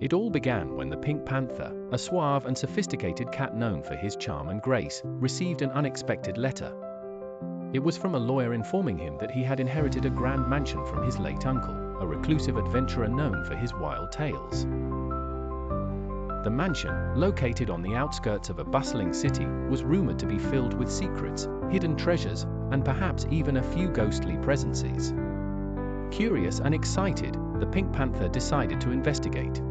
It all began when the Pink Panther, a suave and sophisticated cat known for his charm and grace, received an unexpected letter. It was from a lawyer informing him that he had inherited a grand mansion from his late uncle, a reclusive adventurer known for his wild tales. The mansion, located on the outskirts of a bustling city, was rumored to be filled with secrets, hidden treasures, and perhaps even a few ghostly presences. Curious and excited, the Pink Panther decided to investigate.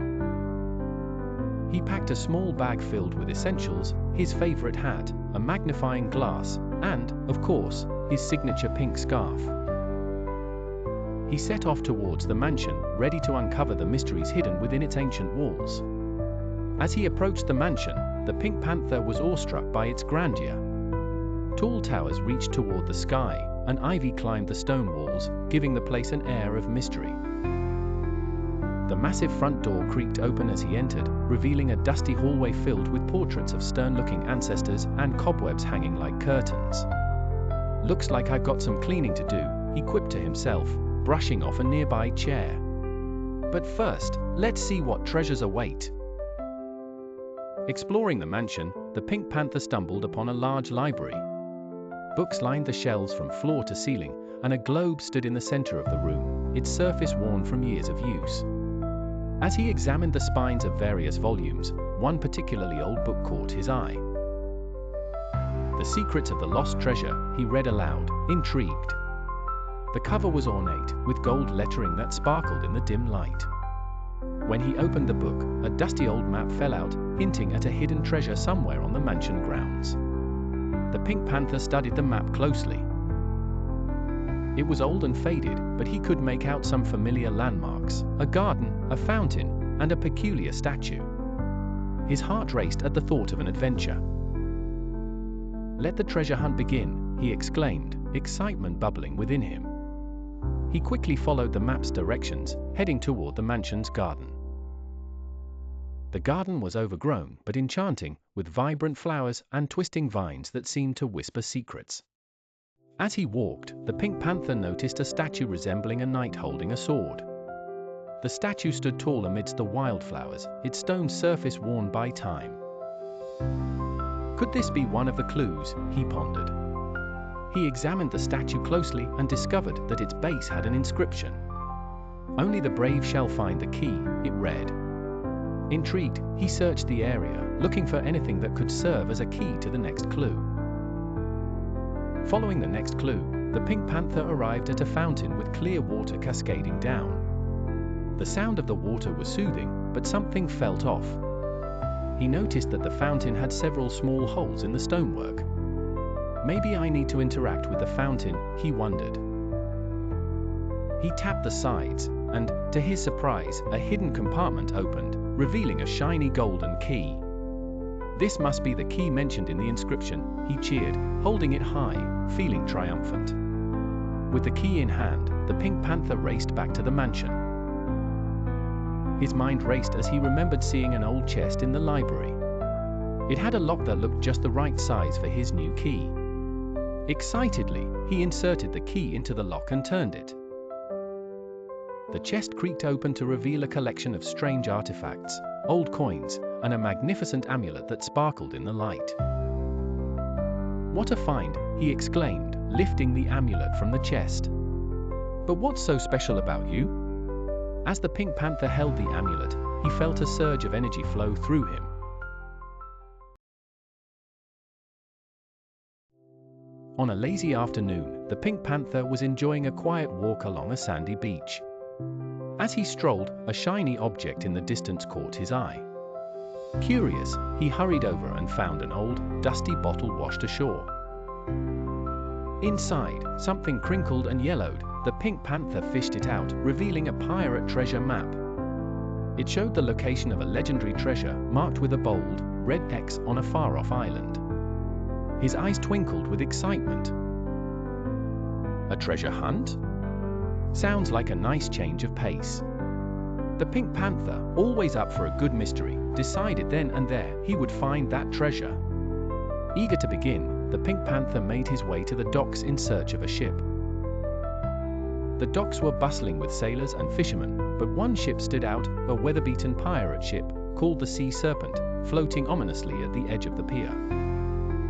He packed a small bag filled with essentials, his favorite hat, a magnifying glass, and, of course, his signature pink scarf. He set off towards the mansion, ready to uncover the mysteries hidden within its ancient walls. As he approached the mansion, the Pink Panther was awestruck by its grandeur. Tall towers reached toward the sky, and ivy climbed the stone walls, giving the place an air of mystery. The massive front door creaked open as he entered, revealing a dusty hallway filled with portraits of stern-looking ancestors and cobwebs hanging like curtains. "Looks like I've got some cleaning to do," he quipped to himself, brushing off a nearby chair. "But first, let's see what treasures await." Exploring the mansion, the Pink Panther stumbled upon a large library. Books lined the shelves from floor to ceiling, and a globe stood in the center of the room, its surface worn from years of use. As he examined the spines of various volumes, one particularly old book caught his eye. "The Secrets of the Lost Treasure," he read aloud, intrigued. The cover was ornate, with gold lettering that sparkled in the dim light. When he opened the book, a dusty old map fell out, hinting at a hidden treasure somewhere on the mansion grounds. The Pink Panther studied the map closely. It was old and faded, but he could make out some familiar landmarks: a garden, a fountain, and a peculiar statue. His heart raced at the thought of an adventure. "Let the treasure hunt begin," he exclaimed, excitement bubbling within him. He quickly followed the map's directions, heading toward the mansion's garden. The garden was overgrown but enchanting, with vibrant flowers and twisting vines that seemed to whisper secrets. As he walked, the Pink Panther noticed a statue resembling a knight holding a sword. The statue stood tall amidst the wildflowers, its stone surface worn by time. Could this be one of the clues, he pondered. He examined the statue closely and discovered that its base had an inscription. "Only the brave shall find the key," it read. Intrigued, he searched the area, looking for anything that could serve as a key to the next clue. Following the next clue, the Pink Panther arrived at a fountain with clear water cascading down. The sound of the water was soothing, but something felt off. He noticed that the fountain had several small holes in the stonework. "Maybe I need to interact with the fountain," he wondered. He tapped the sides, and, to his surprise, a hidden compartment opened, revealing a shiny golden key. "This must be the key mentioned in the inscription," he cheered, holding it high, feeling triumphant. With the key in hand, the Pink Panther raced back to the mansion. His mind raced as he remembered seeing an old chest in the library. It had a lock that looked just the right size for his new key. Excitedly, he inserted the key into the lock and turned it. The chest creaked open to reveal a collection of strange artifacts, old coins, and a magnificent amulet that sparkled in the light. "What a find!" he exclaimed, lifting the amulet from the chest. "But what's so special about you?" As the Pink Panther held the amulet, he felt a surge of energy flow through him. On a lazy afternoon, the Pink Panther was enjoying a quiet walk along a sandy beach. As he strolled, a shiny object in the distance caught his eye. Curious, he hurried over and found an old, dusty bottle washed ashore. Inside, something crinkled and yellowed. The Pink Panther fished it out, revealing a pirate treasure map. It showed the location of a legendary treasure, marked with a bold, red X on a far-off island. His eyes twinkled with excitement. A treasure hunt? Sounds like a nice change of pace. The Pink Panther, always up for a good mystery, decided then and there he would find that treasure. Eager to begin, the Pink Panther made his way to the docks in search of a ship. The docks were bustling with sailors and fishermen, but one ship stood out, a weather-beaten pirate ship, called the Sea Serpent, floating ominously at the edge of the pier.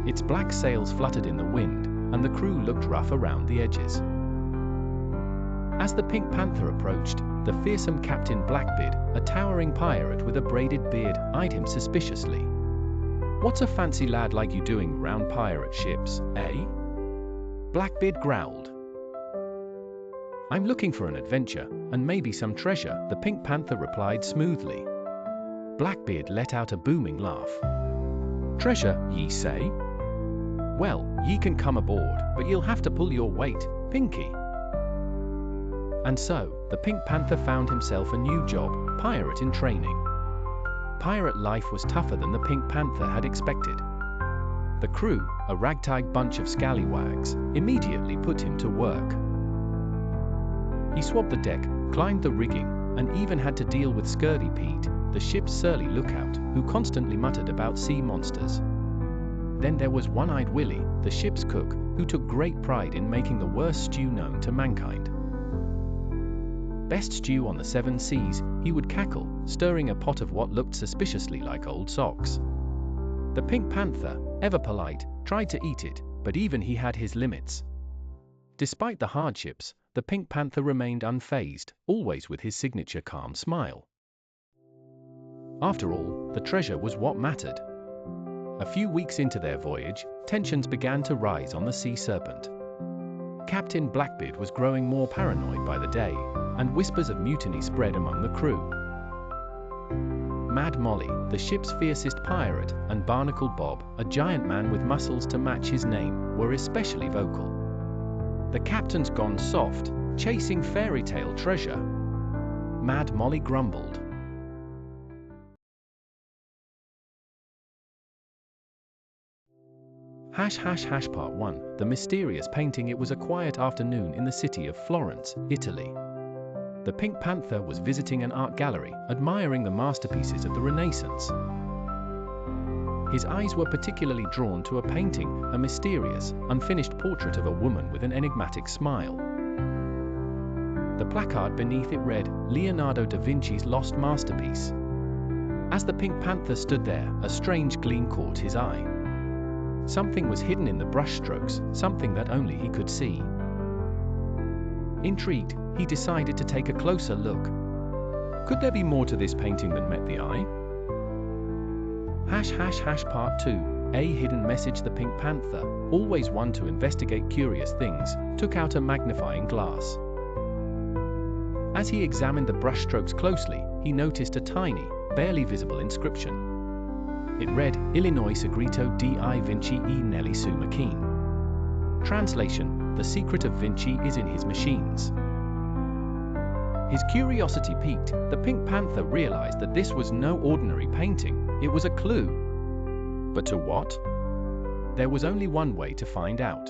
Its black sails fluttered in the wind, and the crew looked rough around the edges. As the Pink Panther approached, the fearsome Captain Blackbeard, a towering pirate with a braided beard, eyed him suspiciously. "What's a fancy lad like you doing round pirate ships, eh?" Blackbeard growled. "I'm looking for an adventure, and maybe some treasure," the Pink Panther replied smoothly. Blackbeard let out a booming laugh. "Treasure, ye say? Well, ye can come aboard, but ye'll have to pull your weight, Pinky." And so, the Pink Panther found himself a new job, pirate in training. Pirate life was tougher than the Pink Panther had expected. The crew, a ragtag bunch of scallywags, immediately put him to work. He swabbed the deck, climbed the rigging, and even had to deal with Scurvy Pete, the ship's surly lookout, who constantly muttered about sea monsters. Then there was One-Eyed Willie, the ship's cook, who took great pride in making the worst stew known to mankind. Best stew on the 7 seas, he would cackle, stirring a pot of what looked suspiciously like old socks. The Pink Panther, ever polite, tried to eat it, but even he had his limits. Despite the hardships, the Pink Panther remained unfazed, always with his signature calm smile. After all, the treasure was what mattered. A few weeks into their voyage, tensions began to rise on the Sea Serpent. Captain Blackbeard was growing more paranoid by the day, and whispers of mutiny spread among the crew. Mad Molly, the ship's fiercest pirate, and Barnacle Bob, a giant man with muscles to match his name, were especially vocal. "The captain's gone soft, chasing fairy tale treasure," Mad Molly grumbled. Part 1, The Mysterious Painting. It was a quiet afternoon in the city of Florence, Italy. The Pink Panther was visiting an art gallery, admiring the masterpieces of the Renaissance. His eyes were particularly drawn to a painting, a mysterious, unfinished portrait of a woman with an enigmatic smile. The placard beneath it read, "Leonardo da Vinci's lost masterpiece." As the Pink Panther stood there, a strange gleam caught his eye. Something was hidden in the brushstrokes, something that only he could see. Intrigued, he decided to take a closer look. Could there be more to this painting than met the eye? Part 2, A hidden message. The Pink Panther, always one to investigate curious things, took out a magnifying glass. As he examined the brushstrokes closely, he noticed a tiny, barely visible inscription. It read, "Illinois Segreto di Vinci e Nelly Sue McKean." Translation, "The secret of Vinci is in his machines." His curiosity piqued, the Pink Panther realized that this was no ordinary painting, it was a clue. But to what? There was only one way to find out.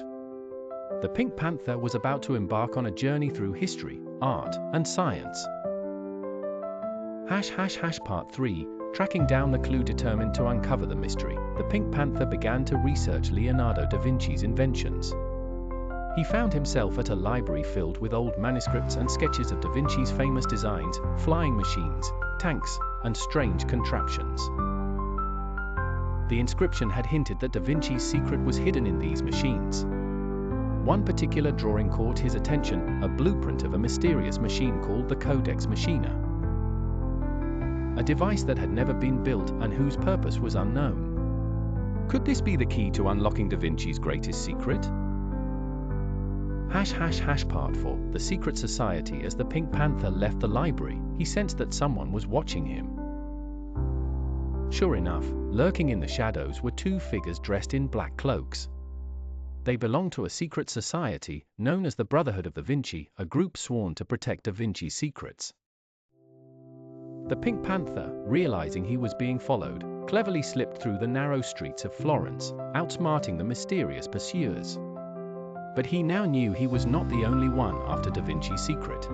The Pink Panther was about to embark on a journey through history, art, and science. Part 3, Tracking down the clue. Determined to uncover the mystery, the Pink Panther began to research Leonardo da Vinci's inventions. He found himself at a library filled with old manuscripts and sketches of da Vinci's famous designs, flying machines, tanks, and strange contraptions. The inscription had hinted that da Vinci's secret was hidden in these machines. One particular drawing caught his attention, a blueprint of a mysterious machine called the Codex Machina. A device that had never been built and whose purpose was unknown. Could this be the key to unlocking da Vinci's greatest secret? Part 4, The Secret Society. As the Pink Panther left the library, he sensed that someone was watching him. Sure enough, lurking in the shadows were 2 figures dressed in black cloaks. They belonged to a secret society, known as the Brotherhood of Da Vinci, a group sworn to protect Da Vinci's secrets. The Pink Panther, realizing he was being followed, cleverly slipped through the narrow streets of Florence, outsmarting the mysterious pursuers. But he now knew he was not the only one after Da Vinci's secret.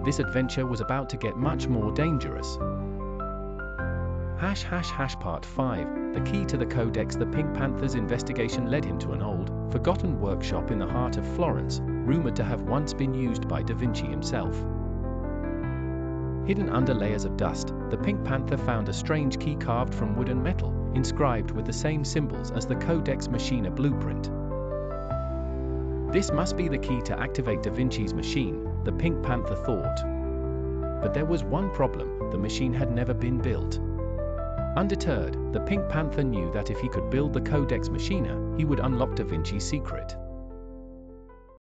This adventure was about to get much more dangerous. Part 5, The Key to the Codex. The Pink Panther's investigation led him to an old, forgotten workshop in the heart of Florence, rumored to have once been used by Da Vinci himself. Hidden under layers of dust, the Pink Panther found a strange key carved from wood and metal, inscribed with the same symbols as the Codex Machina blueprint. This must be the key to activate Da Vinci's machine, the Pink Panther thought. But there was one problem: the machine had never been built. Undeterred, the Pink Panther knew that if he could build the Codex Machina, he would unlock Da Vinci's secret.